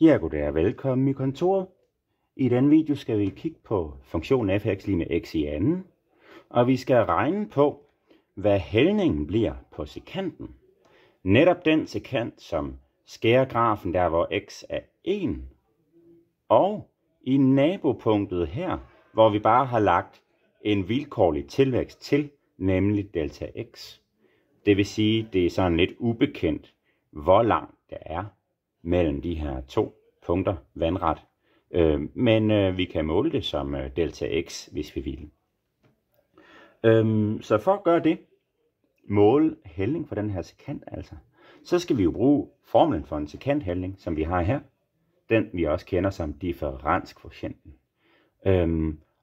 Ja, goddag og velkommen i kontoret. I denne video skal vi kigge på funktionen fx lige med x i anden, og vi skal regne på, hvad hældningen bliver på sekanten. Netop den sekant, som skærer grafen der, hvor x er 1, og i nabopunktet her, hvor vi bare har lagt en vilkårlig tilvækst til, nemlig delta x. Det vil sige, det er sådan lidt ubekendt, hvor langt der er mellem de her to punkter vandret. Men vi kan måle det som delta x, hvis vi vil. Så for at gøre det, måle hældning for den her sekant altså, så skal vi jo bruge formlen for en sekanthældning, som vi har her. Den vi også kender som differenskvotienten.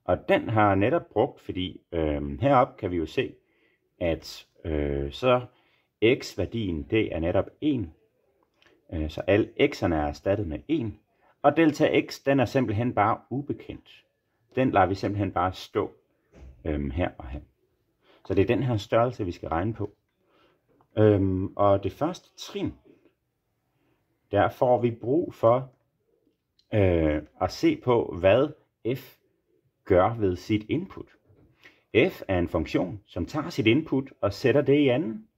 Og den har jeg netop brugt, fordi heroppe kan vi jo se, at så x-værdien det er netop 1. Så alle x'erne er erstattet med 1. Og delta x, den er simpelthen bare ubekendt. Den lader vi simpelthen bare stå her og her. Så det er den her størrelse, vi skal regne på. Og det første trin, der får vi brug for at se på, hvad f gør ved sit input. F er en funktion, som tager sit input og sætter det i anden.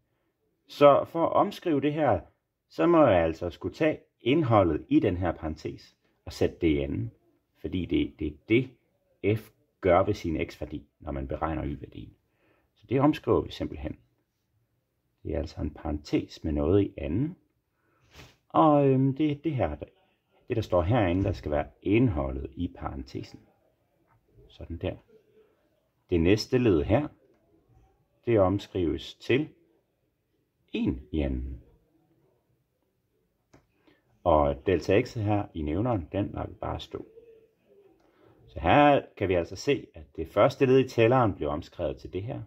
Så for at omskrive det her, så må jeg altså skulle tage indholdet i den her parentes og sætte det i anden. Fordi det er det, f gør ved sin x-værdi, når man beregner y-værdien. Så det omskriver vi simpelthen. Det er altså en parentes med noget i anden. Og det er det her, det der står herinde, der skal være indholdet i parentesen. Sådan der. Det næste led her, det omskrives til 1 i anden. Og delta x her i nævneren, den lader vi bare stå. Så her kan vi altså se, at det første led i tælleren blev omskrevet til det her.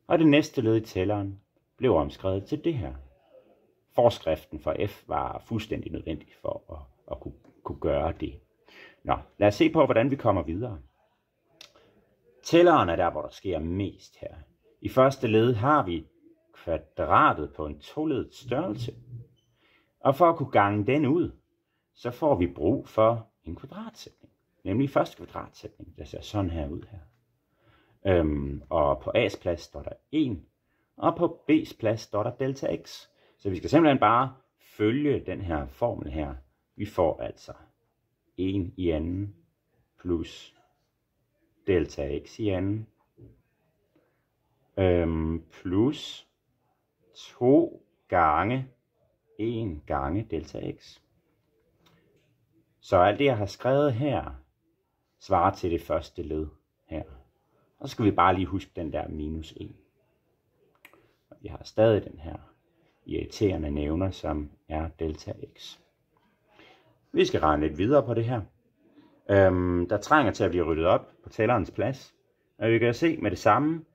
Og det næste led i tælleren blev omskrevet til det her. Forskriften for f var fuldstændig nødvendig for at kunne gøre det. Nå, lad os se på, hvordan vi kommer videre. Tælleren er der, hvor der sker mest her. I første led har vi kvadratet på en toledet størrelse. Og for at kunne gange den ud, så får vi brug for en kvadratsætning. Nemlig første kvadratsætning, der ser sådan her ud her. Og på A's plads står der 1, og på B's plads står der delta x. Så vi skal simpelthen bare følge den her formel her. Vi får altså 1 i anden plus delta x i anden plus 2 gange 1 gange delta x. Så alt det jeg har skrevet her svarer til det første led her. Og så skal vi bare lige huske den der minus 1. Og vi har stadig den her irriterende nævner, som er delta x. Vi skal regne lidt videre på det her. Der trænger til at blive ryddet op på tællerens plads. Og vi kan se med det samme,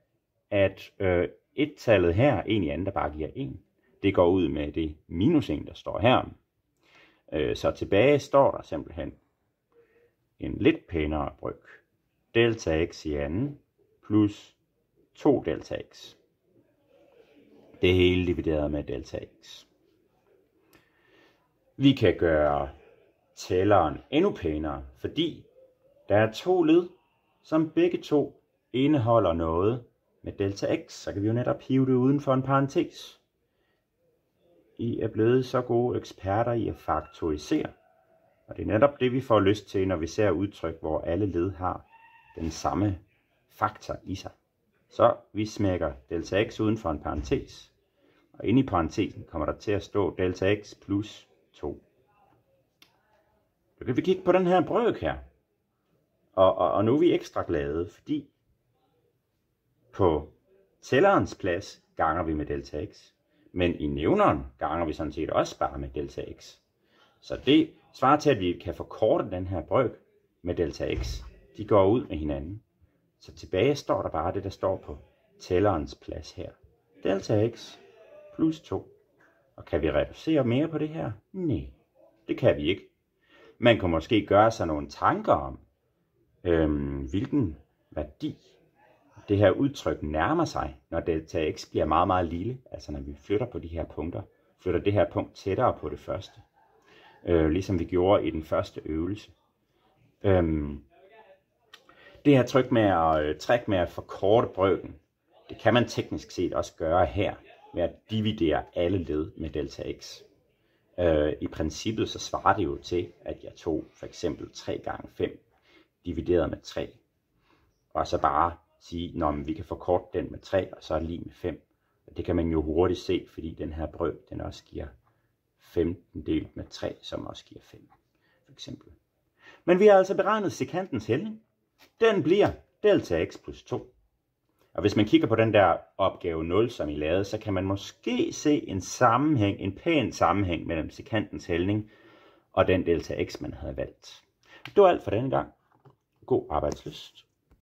at 1-tallet her, 1 i anden, der bare giver 1. Det går ud med det minus 1, der står her. Så tilbage står der simpelthen en lidt pænere bryg. Delta x i anden plus 2 delta x. Det hele divideret med delta x. Vi kan gøre tælleren endnu pænere, fordi der er to led, som begge to indeholder noget med delta x. Så kan vi jo netop hive det uden for en parentes. I er blevet så gode eksperter i at faktorisere. Og det er netop det, vi får lyst til, når vi ser udtryk, hvor alle led har den samme faktor i sig. Så vi smækker delta x uden for en parentes. Og inde i parentesen kommer der til at stå delta x plus 2. Så kan vi kigge på den her brøk her. Og nu er vi ekstra glade, fordi på tællerens plads ganger vi med delta x. Men i nævneren ganger vi sådan set også bare med delta x. Så det svarer til, at vi kan forkorte den her brøk med delta x. De går ud med hinanden. Så tilbage står der bare det, der står på tællerens plads her. Delta x plus 2. Og kan vi reducere mere på det her? Nej, det kan vi ikke. Man kan måske gøre sig nogle tanker om, hvilken værdi det her udtryk nærmer sig, når delta x bliver meget, meget lille. Altså når vi flytter på de her punkter, flytter det her punkt tættere på det første. ligesom vi gjorde i den første øvelse. Det her træk med at forkorte brøken, det kan man teknisk set også gøre her, ved at dividere alle led med delta x. I princippet så svarer det jo til, at jeg tog for eksempel 3 gange 5 divideret med 3. Og så bare sige, at vi kan forkorte den med 3, og så er det lige med 5. Og det kan man jo hurtigt se, fordi den her brøk, den også giver 15 delt med 3, som også giver 5, for eksempel. Men vi har altså beregnet sekantens hældning. Den bliver delta x plus 2. Og hvis man kigger på den der opgave 0, som I lavede, så kan man måske se en pæn sammenhæng mellem sekantens hældning og den delta x, man havde valgt. Det var alt for denne gang. God arbejdslyst.